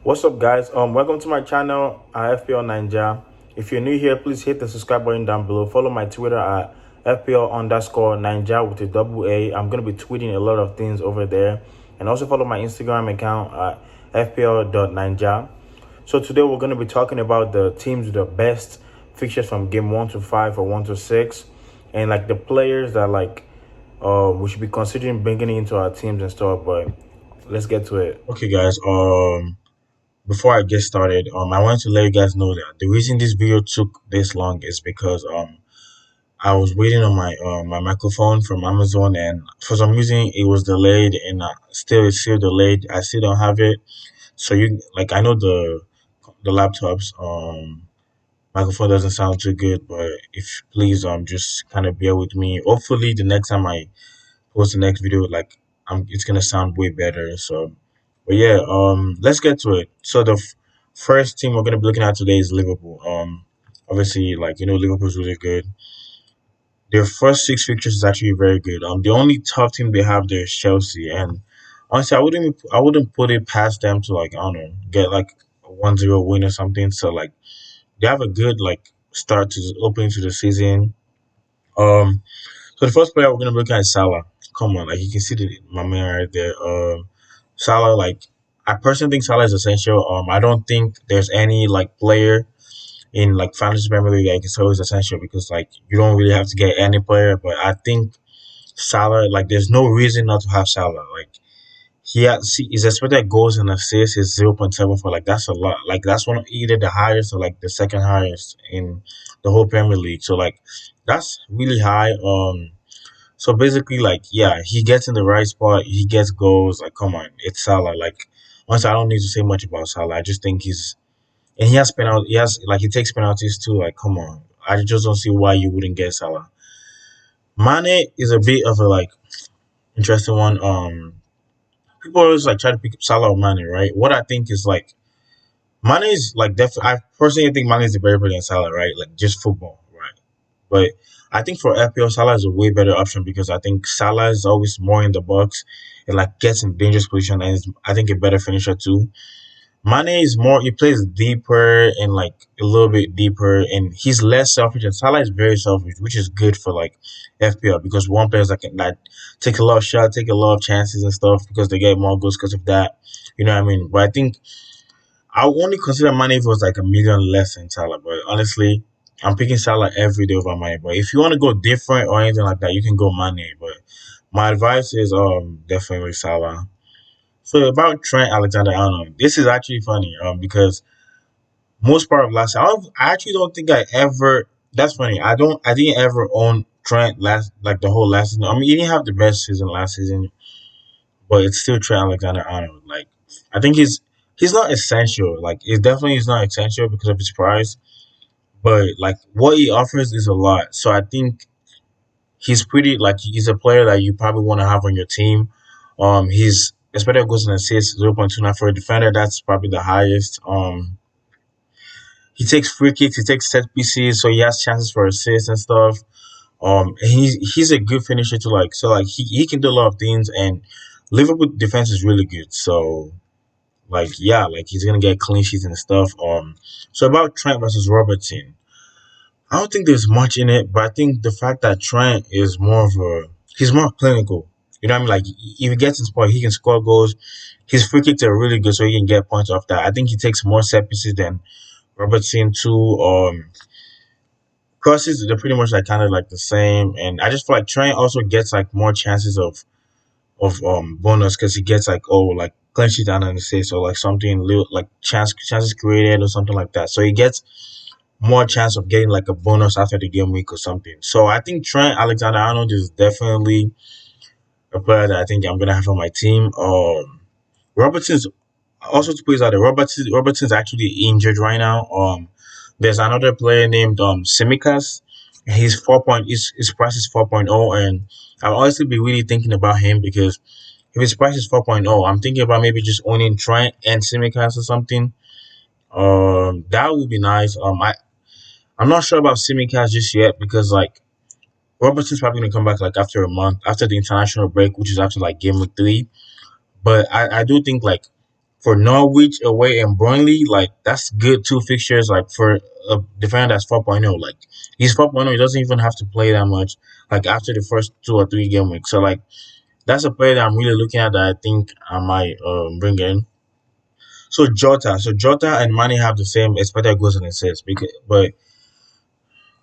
What's up, guys? Welcome to my channel, FPL Ninja. If you're new here, please hit the subscribe button down below. Follow my Twitter at FPL_Ninja with a double A. I'm gonna be tweeting a lot of things over there, and also follow my Instagram account at FPL.Ninja. So today we're gonna be talking about the teams with the best fixtures from game 1 to 5 or 1 to 6, and like the players that we should be considering bringing into our teams and stuff. But let's get to it. Okay, guys. Before I get started, I want to let you guys know that the reason this video took this long is because I was waiting on my microphone from Amazon, and for some reason it was delayed, and it's still delayed. I still don't have it. So I know the laptop's microphone doesn't sound too good, but if please just kind of bear with me. Hopefully the next time I post the next video, it's gonna sound way better. So, but yeah, let's get to it. So the first team we're gonna be looking at today is Liverpool. Obviously, Liverpool's really good. Their first six fixtures is actually very good. The only tough team they have there is Chelsea, and honestly, I wouldn't put it past them to I don't know, get like a 1-0 win or something. So they have a good start to the opening to the season. Um, so the first player we're gonna look at is Salah. Come on, you can see my man right there. Salah, I personally think Salah is essential. I don't think there's any player in fantasy Premier League that you can say is essential because you don't really have to get any player. But I think Salah, there's no reason not to have Salah. His expected goals and assists is 0.74. That's a lot. That's one of either the highest or the second highest in the whole Premier League. So that's really high. So basically, yeah, he gets in the right spot. He gets goals. Come on, it's Salah. Honestly, I don't need to say much about Salah. I just think he has penalty. He takes penalties too. Come on, I just don't see why you wouldn't get Salah. Mane is a bit of a interesting one. People always try to pick up Salah or Mane, right? What I think is Mane is definitely. I personally think Mane is the better player than Salah, right? Just football, right? But I think for FPL, Salah is a way better option because I think Salah is always more in the box and gets in dangerous position and is I think a better finisher too. Mane is more he plays deeper and a little bit deeper and he's less selfish and Salah is very selfish, which is good for FPL because one player that can take a lot of shots, take a lot of chances and stuff because they get more goals because of that. You know what I mean? But I think I would only consider Mane if it was a million less than Salah. But honestly, I'm picking Salah every day over Mane. But if you want to go different or anything like that, you can go Mane. But my advice is definitely Salah. So about Trent Alexander-Arnold, this is actually funny because most part of last year, I actually don't think I ever. That's funny. I didn't ever own Trent last the whole last season. I mean, he didn't have the best season last season, but it's still Trent Alexander-Arnold. I think he's not essential. It definitely is not essential because of his price, but what he offers is a lot. So I think he's pretty he's a player that you probably want to have on your team. He's expected goals and assists 0.29 for a defender. That's probably the highest. He takes free kicks, he takes set pieces, so he has chances for assists and stuff. And he's a good finisher to he can do a lot of things, and Liverpool defense is really good. So yeah, he's gonna get clean sheets and stuff. So about Trent versus Robertson, I don't think there's much in it, but I think the fact that Trent is he's more clinical. You know what I mean? If he gets in spot, he can score goals. His free kicks are really good, so he can get points off that. I think he takes more set pieces than Robertson too. Crosses they're pretty much kind of the same, and I just feel Trent also gets more chances of bonus because he gets clean sheet and an assist or something little chances created or something like that. So he gets more chance of getting a bonus after the game week or something. So I think Trent Alexander Arnold is definitely a player that I think I'm gonna have on my team. Robertson's also to put out there. Robertson's actually injured right now. There's another player named Simicas. He's 4 point. His price is 4.0, and I'll honestly be really thinking about him because if his price is 4.0, I'm thinking about maybe just owning Trent and Simicas or something. That would be nice. I'm not sure about Simicas just yet because Robertson's probably gonna come back after a month after the international break, which is after game week 3. But I do think for Norwich away and Burnley, like that's good two fixtures. Like for a defender that's 4.0, like he's 4.0, he doesn't even have to play that much. Like after the first 2 or 3 game weeks, so like that's a player that I'm really looking at that I think I might bring in. So Jota and Mane have the same expected goals and assists. But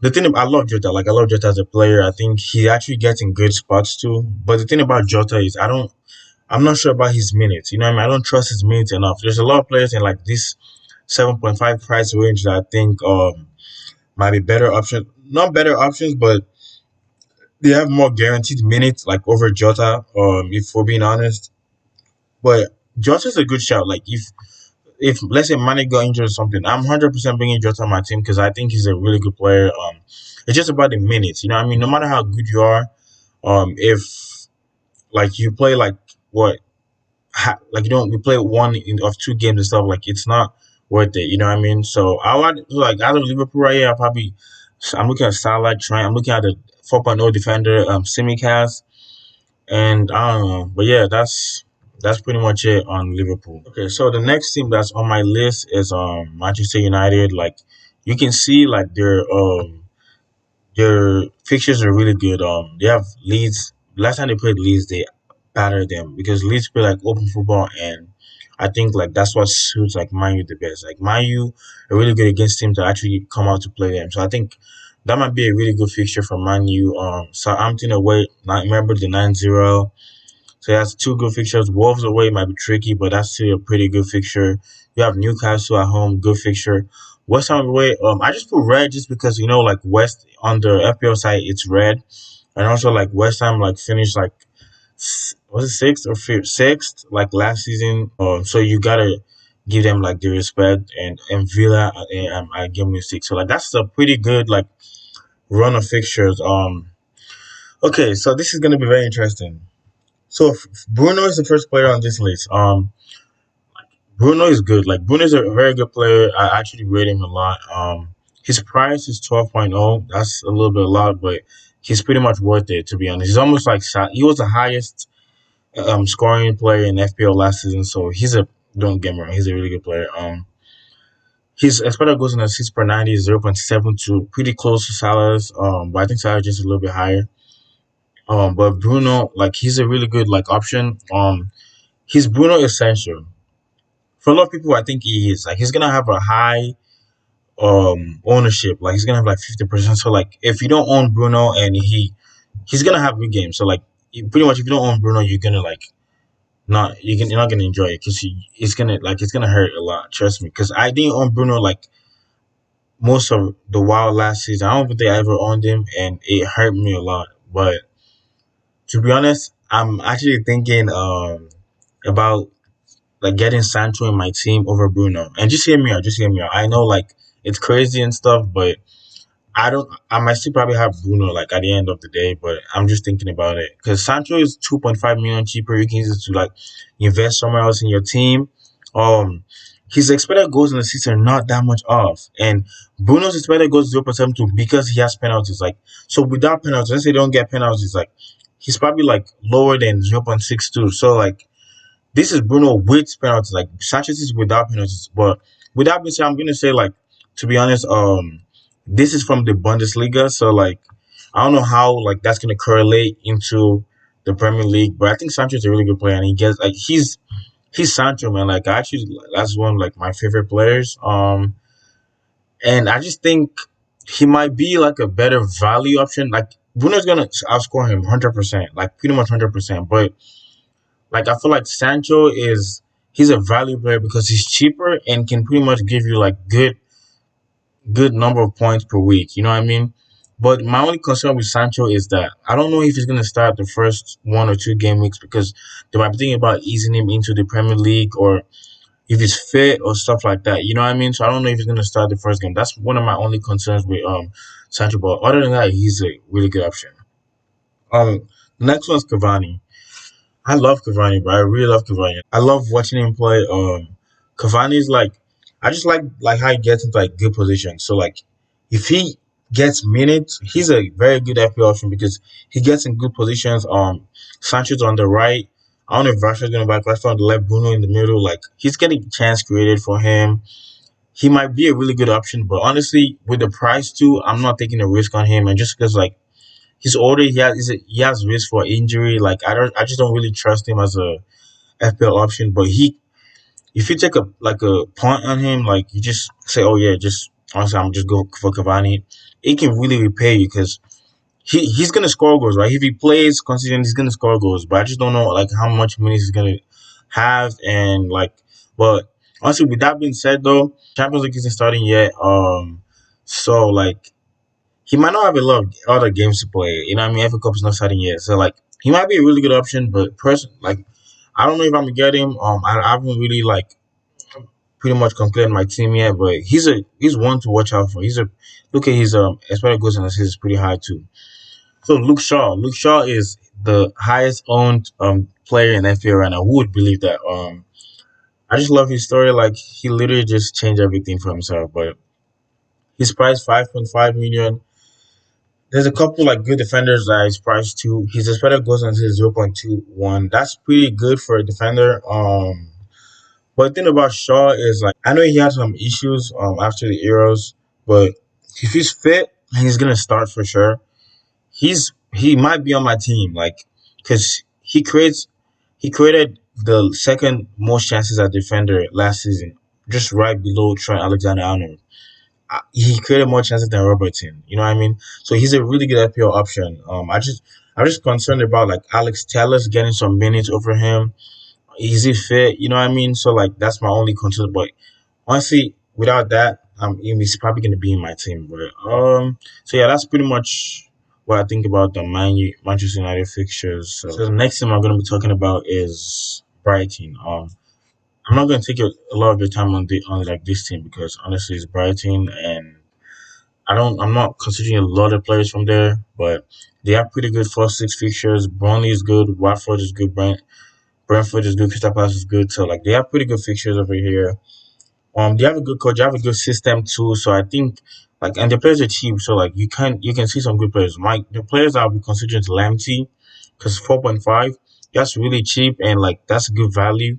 the thing I love Jota, like I love Jota as a player. I think he actually gets in good spots too. But the thing about Jota is I'm not sure about his minutes. You know what I mean? I don't trust his minutes enough. There's a lot of players in like this 7.5 price range that I think might be better options. Not better options, but they have more guaranteed minutes like over Jota. If we're being honest, but Jota's a good shout. Like if let's say Mane got injured or something, I'm 100% bringing Jota on my team because I think he's a really good player. It's just about the minutes. You know what I mean? No matter how good you are, if like you play like what like you don't we play of 2 games and stuff, like it's not worth it. You know what I mean? So I want like out of Liverpool right here, I'm looking at Salah, Trent. I'm looking at the 4.0 defender, Simicast, and I don't know, but yeah, that's pretty much it on Liverpool. Okay, so the next team that's on my list is Manchester United. Like you can see, like their fixtures are really good. They have Leeds. Last time they played Leeds, they battered them because Leeds play like open football, and I think like that's what suits like Man U the best. Like Man U are really good against teams that actually come out to play them. So I think that might be a really good fixture for Man U. Southampton away. Remember the 9-0. So that's 2 good fixtures. Wolves away might be tricky, but that's still a pretty good fixture. You have Newcastle at home, good fixture. West Ham away. I just put red just because like West on the FPL side it's red, and also like West Ham like finished like was it sixth or fifth? Sixth like last season. So you gotta give them like the respect and Villa at game week 6. So like that's a pretty good like run of fixtures. Okay, so this is gonna be very interesting. So Bruno is the first player on this list. Bruno is good. Like Bruno is a very good player. I actually rate him a lot. His price is 12.0. That's a little bit a lot, but he's pretty much worth it to be honest. He's almost like he was the highest scoring player in FPL last season. So don't get me wrong, he's a really good player. His expected goals in assists per 90 is 0.72, pretty close to Salah's. But I think Salah just a little bit higher. But Bruno, like he's a really good like option. He's Bruno essential. For a lot of people, I think he is. Like he's gonna have a high ownership. Like he's gonna have like 50%. So like if you don't own Bruno and he's gonna have good games. So like pretty much if you don't own Bruno, you're gonna like you're not gonna enjoy it because it's gonna hurt a lot. Trust me. Because I didn't own Bruno like most of the while last season. I don't think I ever owned him, and it hurt me a lot. But to be honest, I'm actually thinking about like getting Sancho in my team over Bruno. And just hear me out, just hear me out. I know like it's crazy and stuff, but I might still probably have Bruno like at the end of the day, but I'm just thinking about it. Because Sancho is 2.5 million cheaper. You can use it to like invest somewhere else in your team. Um his expected goals in the season are not that much off. And Bruno's expected goals 0.72 because he has penalties. Like so without penalties, let's say they don't get penalties, like he's probably like lower than 0.62. So like this is Bruno with penalties. Like Sanchez is without penalties. But without being said, I'm gonna say like to be honest, this is from the Bundesliga, so like I don't know how like that's gonna correlate into the Premier League. But I think Sanchez is a really good player, and he gets like he's Sancho, man. Like I actually that's one of like my favorite players. And I just think he might be like a better value option. Like Bruno's gonna outscore him 100%, like pretty much 100%. But like I feel like Sancho is he's a value player because he's cheaper and can pretty much give you like good number of points per week. You know what I mean? But my only concern with Sancho is that I don't know if he's gonna start the first 1 or 2 game weeks because they might be thinking about easing him into the Premier League or if he's fit or stuff like that. You know what I mean? So I don't know if he's gonna start the first game. That's one of my only concerns with Sancho. But other than that, he's a really good option. The next one's Cavani. I love Cavani, bro. I really love Cavani. I love watching him play. Cavani's like, I just like how he gets into like good positions. So like, if he gets minutes, he's a very good FPL option because he gets in good positions. Sanchez on the right. I don't know if Rashford's gonna back Rashford on the left, Bruno in the middle. Like he's getting chance created for him. He might be a really good option, but honestly, with the price too, I'm not taking a risk on him. And just because like he's older, he has risk for injury. Like I just don't really trust him as a FPL option. But if you take a punt on him, like you just say, oh yeah, just honestly, I'm just go for Cavani. It can really repay you because he's gonna score goals, right? If he plays consistent, he's gonna score goals. But I just don't know like how much minutes he's gonna have and like. But honestly, with that being said, though, Champions League isn't starting yet. So like he might not have a lot of other games to play. You know what I mean? FA Cup is not starting yet, so like he might be a really good option. But I don't know if I'm gonna get him. I haven't really like pretty much completed my team yet, but he's one to watch out for. He's a look at his expected goals and assists is pretty high too. So Luke Shaw. Luke Shaw is the highest owned player in FPL right now. Who would believe that? I just love his story. Like he literally just changed everything for himself. But he's priced 5.5 million. There's a couple like good defenders that he's priced to. His expected goals and his 0.21. That's pretty good for a defender. But the thing about Shaw is like I know he had some issues after the Euros, but if he's fit, he's gonna start for sure. He might be on my team, like because he created the second most chances at defender last season, just right below Trent Alexander-Arnold. He created more chances than Robertson. You know what I mean? So he's a really good FPL option. I'm just concerned about like Alex Telles getting some minutes over him. Is he fit? You know what I mean? So like that's my only concern. But honestly, without that, he's probably gonna be in my team. But so yeah, that's pretty much what I think about the Manchester United fixtures. So the next thing I'm gonna be talking about is Brighton. I'm not gonna take a lot of your time on like this team because honestly, it's Brighton, and I'm not considering a lot of players from there, but they have pretty good first six fixtures. Burnley is good, Watford is good, Brentford is good, Crystal Palace is good. So like they have pretty good fixtures over here. They have a good coach, they have a good system too. So I think like and the players are cheap. So like you can see some good players. The players I'll be considering is Lamptey because 4.5. That's really cheap and like that's good value.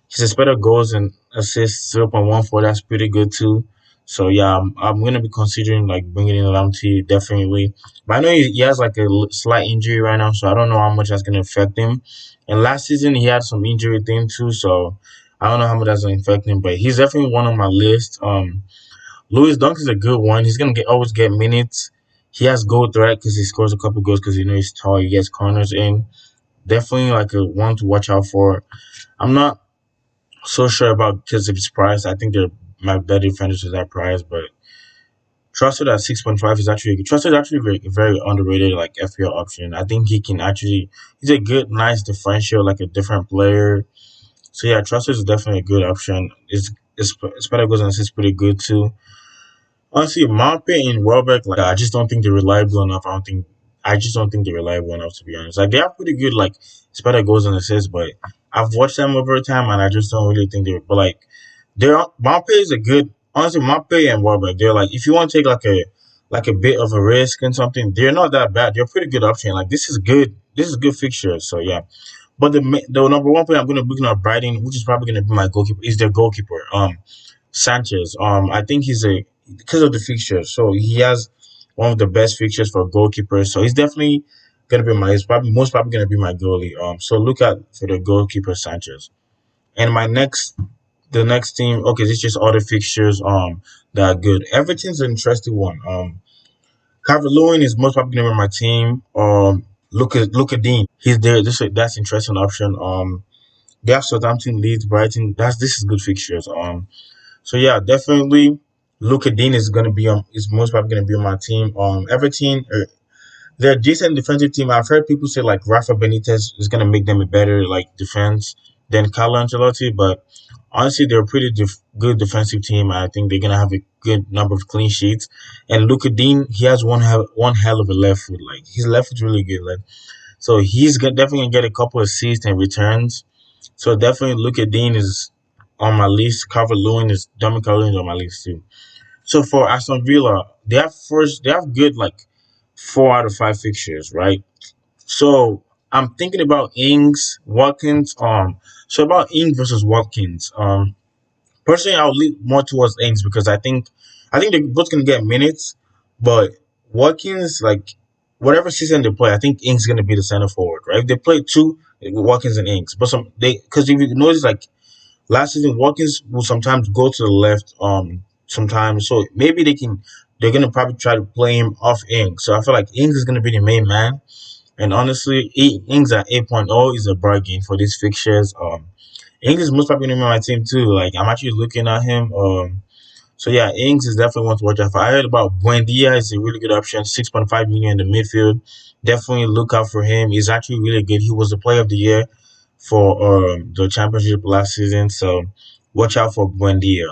His expected goals and assists 0.14. That's pretty good too. So yeah, I'm gonna be considering like bringing in Lamptey definitely. But I know he has like a slight injury right now, so I don't know how much that's gonna affect him. And last season he had some injury thing too, so I don't know how much that's gonna affect him. But he's definitely one on my list. Lewis Dunk is a good one. He's gonna always get minutes. He has goal threat because he scores a couple goals because you know he's tall. He gets corners in. Definitely like a one to watch out for. I'm not so sure about because of his price. I think they're my better defenders at that price, but Trusted at 6.5 is actually Trusted is actually very underrated like FPL option. I think he can actually he's a good, nice differential, like a different player. So yeah, Trusted is definitely a good option. It's better goes and it's pretty good too. Honestly, Mape and Welbeck, like I just don't think they're reliable enough. I just don't think they're reliable enough to be honest. Like they are pretty good, like better goals and assists, but I've watched them over time and I just don't really think they're. But like they're Mape is a good. Honestly, Mape and Welbeck, they're like if you want to take like a bit of a risk and something, they're not that bad. They're a pretty good option. Like this is good. This is good fixture. So yeah. But the number one player I'm going to be looking at Brighton, which is probably going to be my goalkeeper, is their goalkeeper. Sanchez. I think he's a because of the fixtures. So he has one of the best fixtures for goalkeepers. So he's definitely gonna be he's probably most probably gonna be my goalie. So look at for the goalkeeper Sanchez. And the next team. Okay, this is just other fixtures. That are good. Everton's an interesting one. Calvert Lewin is most probably gonna be my team. Luka Dean. He's there. That's interesting option. They have Southampton, Leeds, Brighton. This is good fixtures. So yeah, definitely Luka Dean is most probably gonna be on my team. Everton, they're a decent defensive team. I've heard people say like Rafa Benitez is gonna make them a better like defense than Carlo Ancelotti, but honestly, they're a pretty good defensive team. I think they're gonna have a good number of clean sheets. And Luka Dean, he has one hell of a left foot. Like his left foot's really good. Like so, definitely gonna get a couple of assists and returns. So definitely Luka Dean is on my list. Calvert Lewin is Dominic Calvert Lewin is on my list too. So for Aston Villa, they have good like 4 out of 5 fixtures, right? So I'm thinking about Ings, Watkins. So about Ings versus Watkins. Personally, I'll lean more towards Ings because I think they're both gonna get minutes, but Watkins, like whatever season they play, I think Ings is gonna be the center forward, right? If they play two, Watkins and Ings, but some they because if you notice, like last season, Watkins will sometimes go to the left, sometimes. So maybe they're gonna probably try to play him off Ings. So I feel like Ings is gonna be the main man. And honestly, Ings at 8.0 is a bargain for these fixtures. Ings is most probably gonna be on my team too. Like I'm actually looking at him. So yeah, Ings is definitely one to watch out for. I heard about Buendia is a really good option, 6.5 million in the midfield. Definitely look out for him. He's actually really good. He was the player of the year for the championship last season. So watch out for Buendia.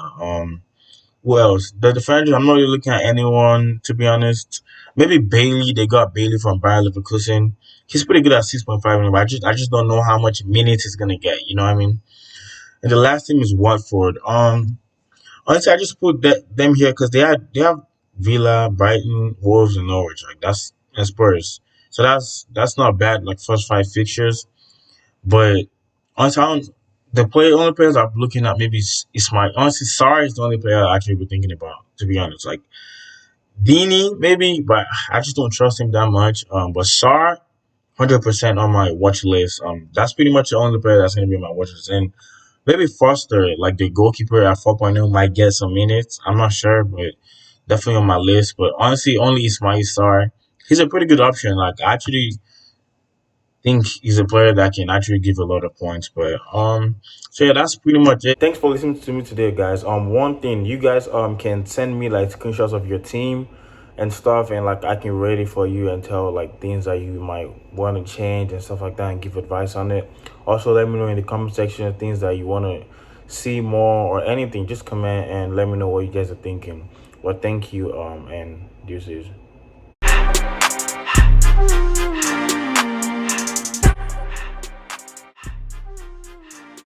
Who else? The defenders, I'm not really looking at anyone to be honest. Maybe Bailey. They got Bailey from Bayer Leverkusen. He's pretty good at 6.5 million, but I just don't know how much minutes he's gonna get. You know what I mean? And the last team is Watford. Honestly, I just put them here because they have Villa, Brighton, Wolves, and Norwich. Like that's and Spurs. So that's not bad. Like first five fixtures, but honestly, the only players I'm looking at maybe is my honestly Sarr is the only player I actually be thinking about. To be honest, like Dini maybe, but I just don't trust him that much. But Sarr, 100% on my watch list. That's pretty much the only player that's gonna be on my watch list. And maybe Foster, like the goalkeeper at 4.0, might get some minutes. I'm not sure, but definitely on my list. But honestly, only Ismail Sarr. He's a pretty good option. Like I actually think he's a player that can actually give a lot of points. But so yeah, that's pretty much it. Thanks for listening to me today, guys. One thing you guys can send me like screenshots of your team and stuff, and like I can rate it for you and tell like things that you might want to change and stuff like that, and give advice on it. Also, let me know in the comment section things that you want to see more or anything. Just comment and let me know what you guys are thinking. Well, thank you and this is.